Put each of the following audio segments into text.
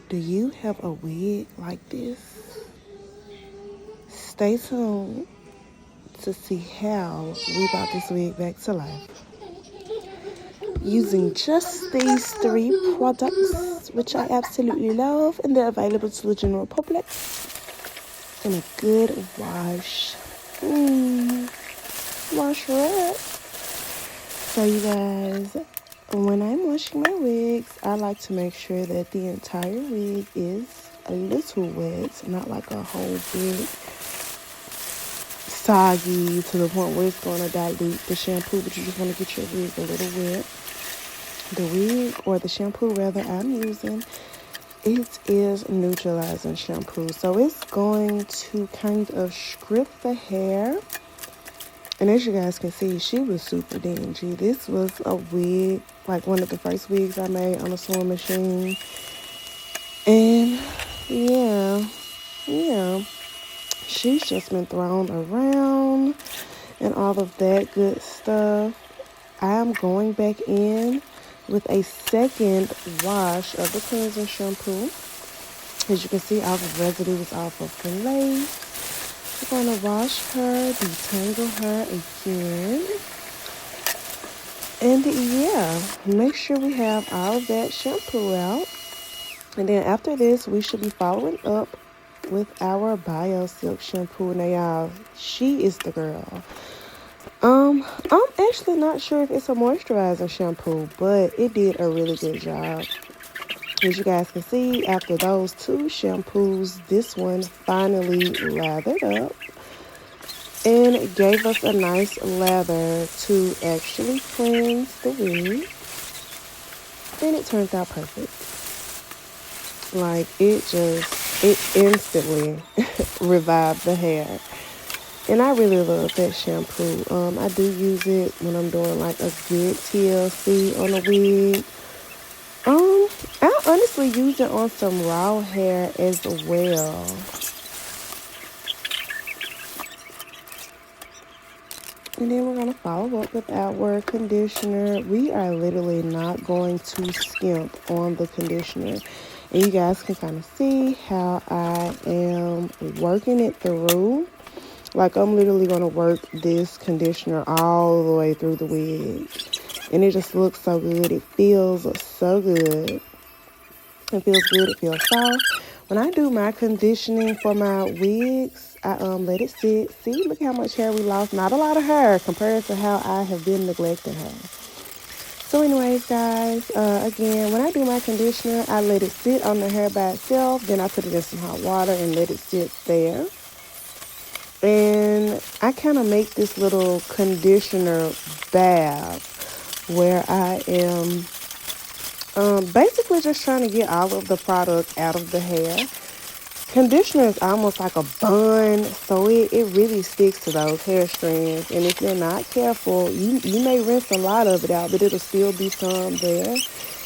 Do you have a wig like this? Stay tuned to see how we brought this wig back to life. Using just these 3 products, which I absolutely love, and they're available to the general public. And a good wash. Wash her up. So you guys, when I'm washing my wigs, I like to make sure that the entire wig is a little wet, not like a whole big soggy to the point where it's going to dilute the shampoo, but you just want to get your wig a little wet. The wig, or the shampoo rather, I'm using, it is neutralizing shampoo. So it's going to kind of strip the hair. And as you guys can see, she was super dingy. This was a wig, like one of the first wigs I made on a sewing machine. And yeah, she's just been thrown around and all of that good stuff. I am going back in with a second wash of the cleansing shampoo. As you can see, all the residue is off of the lace. We're going to wash her, detangle her again. And yeah, make sure we have all of that shampoo out. And then after this, we should be following up with our Bio Silk shampoo. Now y'all, she is the girl. I'm actually not sure if it's a moisturizing shampoo, but it did a really good job. As you guys can see, after those 2 shampoos, this one finally lathered up and gave us a nice lather to actually cleanse the wig. And it turned out perfect. Like, it instantly revived the hair. And I really love that shampoo. I do use it when I'm doing like a good TLC on a wig. I honestly use it on some raw hair as well. And then we're going to follow up with our conditioner. We are literally not going to skimp on the conditioner. And you guys can kind of see how I am working it through. Like, I'm literally going to work this conditioner all the way through the wig. And it just looks so good. It feels so good. It feels good. It feels soft. When I do my conditioning for my wigs, I let it sit. See, look how much hair we lost. Not a lot of hair compared to how I have been neglecting her. So anyways, guys, again, when I do my conditioner, I let it sit on the hair by itself. Then I put it in some hot water and let it sit there. And I kind of make this little conditioner bath where I am basically just trying to get all of the product out of the hair. Conditioner is almost like a bun, so it really sticks to those hair strands. And if you're not careful, you may rinse a lot of it out, but it'll still be some there.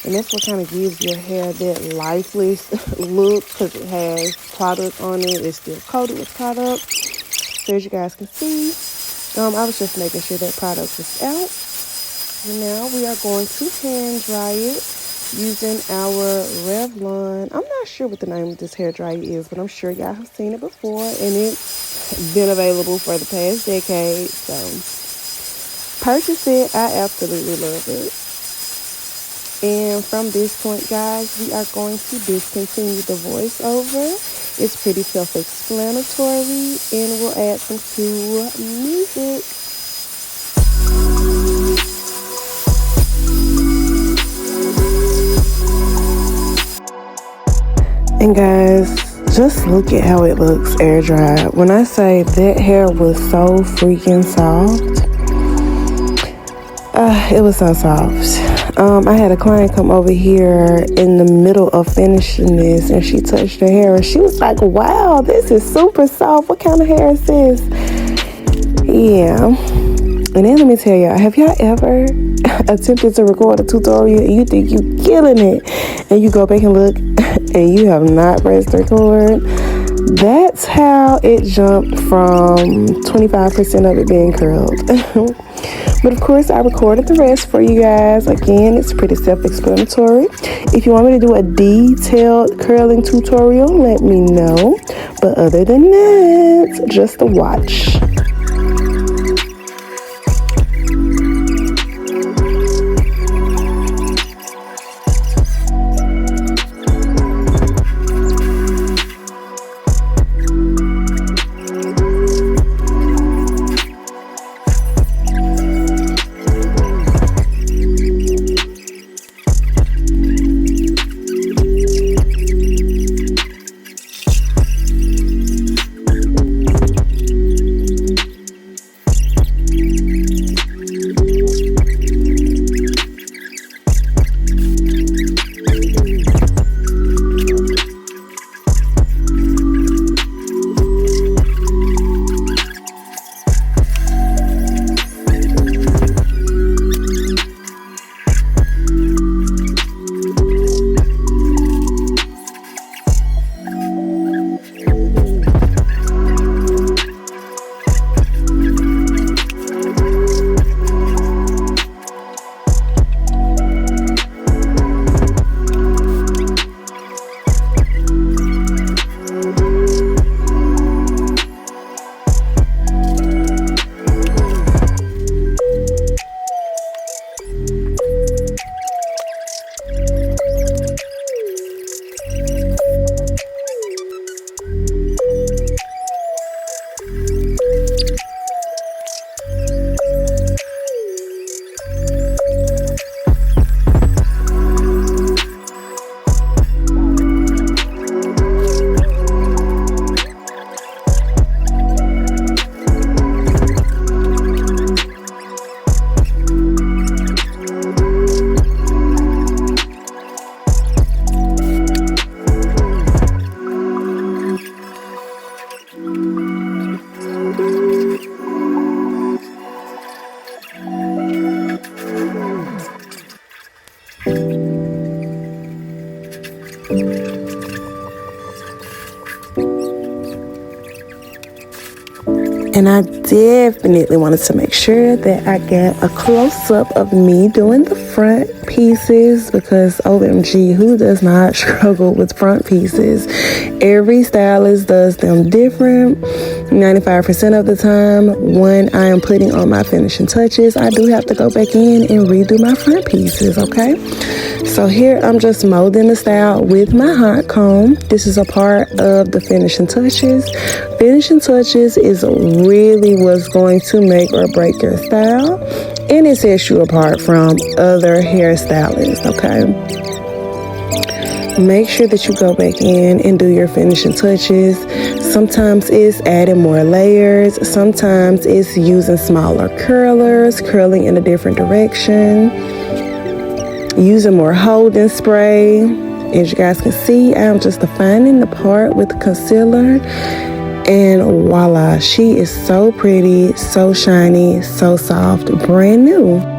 And that's what kind of gives your hair that lifeless look, because it has product on it. It's still coated with product. So as you guys can see, I was just making sure that product was out. And now we are going to hand dry it using our Revlon. I'm not sure what the name of this hair dryer is, but I'm sure y'all have seen it before, and it's been available for the past decade. So purchase it. I absolutely love it. And from this point, guys, we are going to discontinue the voiceover. It's pretty self-explanatory, and we'll add some cool music. And guys, just look at how it looks air dried. When I say that hair was so freaking soft, it was so soft. I had a client come over here in the middle of finishing this, and she touched her hair and she was like, wow, this is super soft. What kind of hair is this? Yeah. And then let me tell y'all, have y'all ever attempted to record a tutorial and you think you're killing it, and you go back and look and you have not pressed record? That's how it jumped from 25% of it being curled. But of course, I recorded the rest for you guys. Again, it's pretty self-explanatory. If you want me to do a detailed curling tutorial, let me know. But other than that, just a watch. And I definitely wanted to make sure that I get a close-up of me doing the front pieces, because OMG, who does not struggle with front pieces? Every stylist does them different. 95% of the time when I am putting on my finishing touches, I do have to go back in and redo my front pieces, okay? So here I'm just molding the style with my hot comb. This is a part of the finishing touches. Finishing touches is really what's going to make or break your style, and it sets you apart from other hairstylists, okay? Make sure that you go back in and do your finishing touches. Sometimes it's adding more layers. Sometimes it's using smaller curlers, curling in a different direction, using more holding spray. As you guys can see, I'm just defining the part with the concealer. And voila, she is so pretty, so shiny, so soft, brand new.